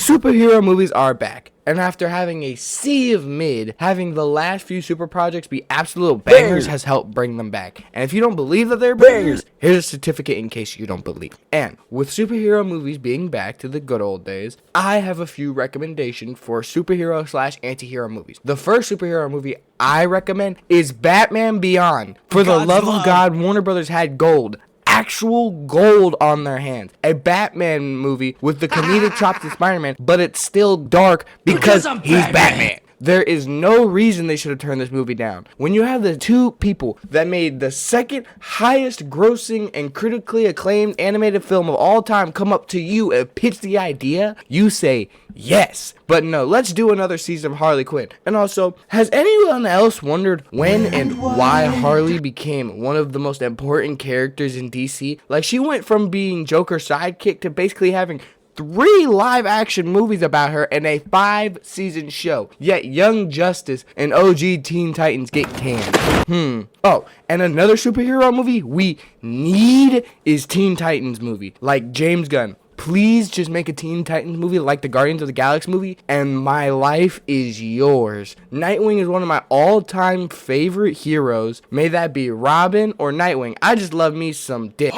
superhero movies are back. And after having a sea of mid, having the last few super projects be absolute bangers has helped bring them back. And if you don't believe that they're bangers, here's a certificate in case you don't believe. And with superhero movies being back to the good old days, I have a few recommendations for superhero / anti-hero movies. The first superhero movie I recommend is Batman Beyond. For the love of God, Warner Brothers had gold. Actual gold on their hands. A Batman movie with the comedic chops of Spider-Man, but it's still dark because he's Batman. There is no reason they should have turned this movie down. When you have the two people that made the second highest grossing and critically acclaimed animated film of all time come up to you and pitch the idea, you say yes. But no, let's do another season of Harley Quinn. And also, has anyone else wondered when and why Harley became one of the most important characters in DC? Like, she went from being Joker's sidekick to basically having 3 live-action movies about her and a 5-season show. Yet Young Justice and OG Teen Titans get canned. Oh, and another superhero movie we need is Teen Titans movie. Like James Gunn. Please just make a Teen Titans movie like the Guardians of the Galaxy movie, and my life is yours. Nightwing is one of my all-time favorite heroes. May that be Robin or Nightwing. I just love me some dick.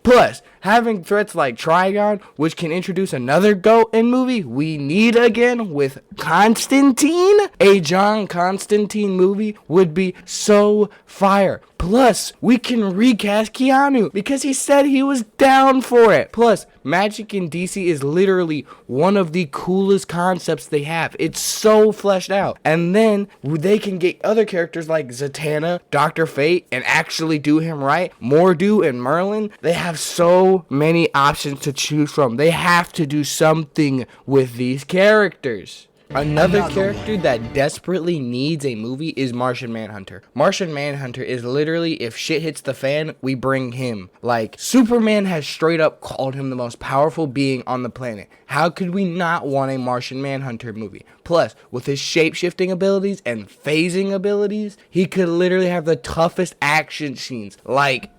Plus, having threats like Trigon, which can introduce another GOAT in movie, we need again with Constantine. A John Constantine movie would be so fire. Plus, we can recast Keanu because he said he was down for it. Plus, magic in DC is literally one of the coolest concepts they have. It's so fleshed out. And then they can get other characters like Zatanna, Dr. Fate, and actually do him right. Mordo and Merlin. They have so many options to choose from. They have to do something with these characters. Another character that desperately needs a movie is Martian Manhunter. Martian Manhunter is literally, if shit hits the fan, we bring him. Like, Superman has straight up called him the most powerful being on the planet. How could we not want a Martian Manhunter movie? Plus, with his shape-shifting abilities and phasing abilities, he could literally have the toughest action scenes. Like,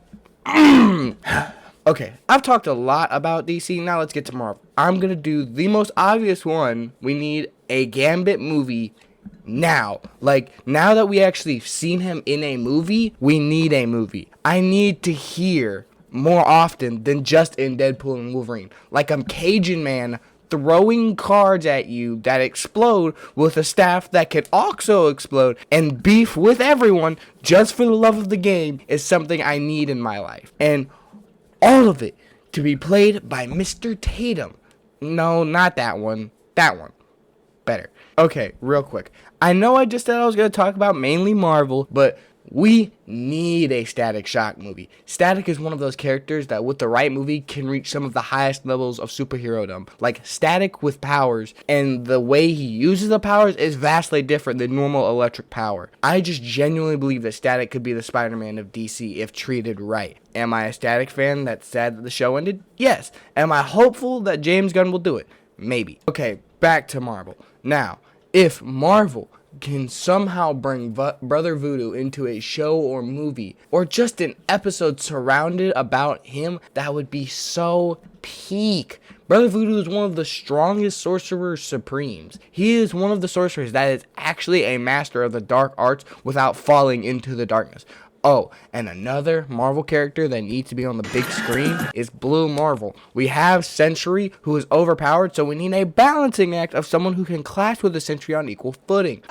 okay, I've talked a lot about DC, now let's get to Marvel. I'm gonna do the most obvious one. We need a Gambit movie now. Like, now that we actually seen him in a movie, we need a movie. I need to hear more often than just in Deadpool and Wolverine. Like, I'm Cajun Man throwing cards at you that explode with a staff that can also explode, and beef with everyone just for the love of the game is something I need in my life. And all of it to be played by Mr. Tatum. No, not that one. That one. Better. Okay, real quick. I know I just said I was going to talk about mainly Marvel, but we need a Static Shock movie. Static is one of those characters that with the right movie can reach some of the highest levels of superhero-dom. Like, Static with powers, and the way he uses the powers is vastly different than normal electric power. I just genuinely believe that Static could be the Spider-Man of DC if treated right. Am I a Static fan that's sad that the show ended? Yes. Am I hopeful that James Gunn will do it? Maybe. Okay, back to Marvel. Now, if Marvel can somehow bring Brother Voodoo into a show or movie, or just an episode surrounded about him, that would be so peak. Brother Voodoo is one of the strongest sorcerers supremes. He is one of the sorcerers that is actually a master of the dark arts without falling into the darkness. Oh, and another Marvel character that needs to be on the big screen is Blue Marvel. We have Sentry, who is overpowered, so we need a balancing act of someone who can clash with the Sentry on equal footing.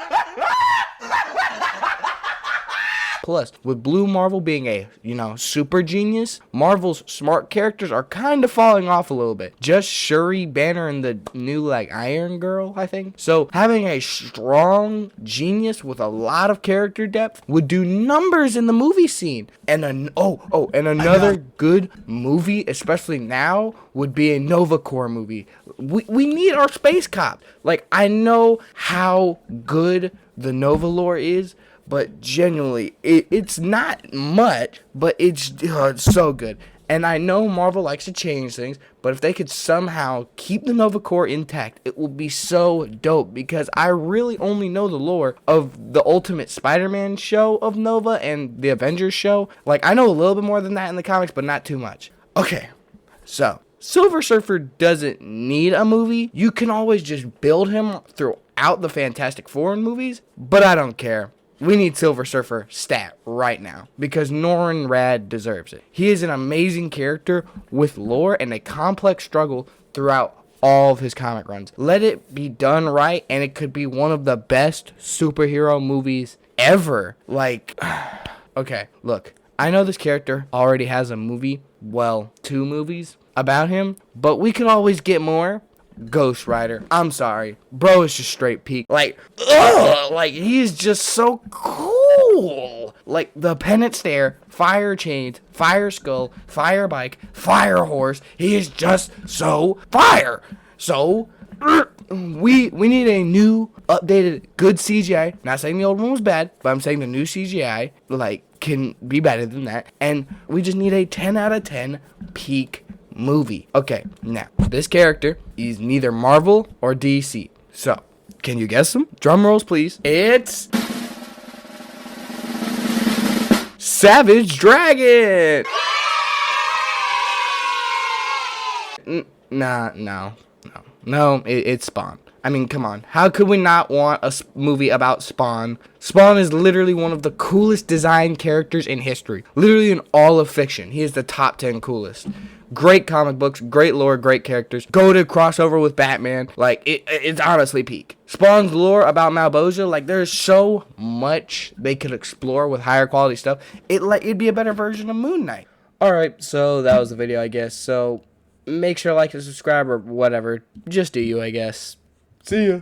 Plus, with Blue Marvel being a, super genius, Marvel's smart characters are kind of falling off a little bit. Just Shuri, Banner, and the new, Iron Girl, I think. So, having a strong genius with a lot of character depth would do numbers in the movie scene. And another good movie, especially now, would be a Nova Corps movie. We need our space cop. I know how good the Nova lore is, but genuinely, it's not much, but it's so good. And I know Marvel likes to change things, but if they could somehow keep the Nova Corps intact, it will be so dope, because I really only know the lore of the Ultimate Spider-Man show of Nova and the Avengers show. I know a little bit more than that in the comics, but not too much. Okay, so Silver Surfer doesn't need a movie. You can always just build him throughout the Fantastic Four movies, but I don't care. We need Silver Surfer stat right now because Norrin Rad deserves it. He is an amazing character with lore and a complex struggle throughout all of his comic runs. Let it be done right and it could be one of the best superhero movies ever. Like, okay, look, I know this character already has a movie, well, 2 movies about him, but we could always get more. Ghost Rider. I'm sorry. Bro is just straight peak. Like, ugh! Like, he's just so cool. Like, the Penance Stare, Fire Chains, Fire Skull, Fire Bike, Fire Horse. He is just so fire. So, we need a new, updated, good CGI. Not saying the old one was bad, but I'm saying the new CGI, like, can be better than that. And we just need a 10 out of 10 peak movie. Okay, now, this character is neither Marvel or DC. So, can you guess them? Drum rolls, please. It's Savage Dragon! No, it's Spawn. I mean, come on. How could we not want a movie about Spawn? Spawn is literally one of the coolest designed characters in history. Literally in all of fiction. He is the top 10 coolest. Great comic books, great lore, great characters. Go to crossover with Batman. Like, it's honestly peak. Spawn's lore about Malbosia, like, there's so much they could explore with higher quality stuff. It'd be a better version of Moon Knight. Alright, so that was the video, I guess. So, make sure to like and subscribe or whatever. Just do you, I guess. See ya.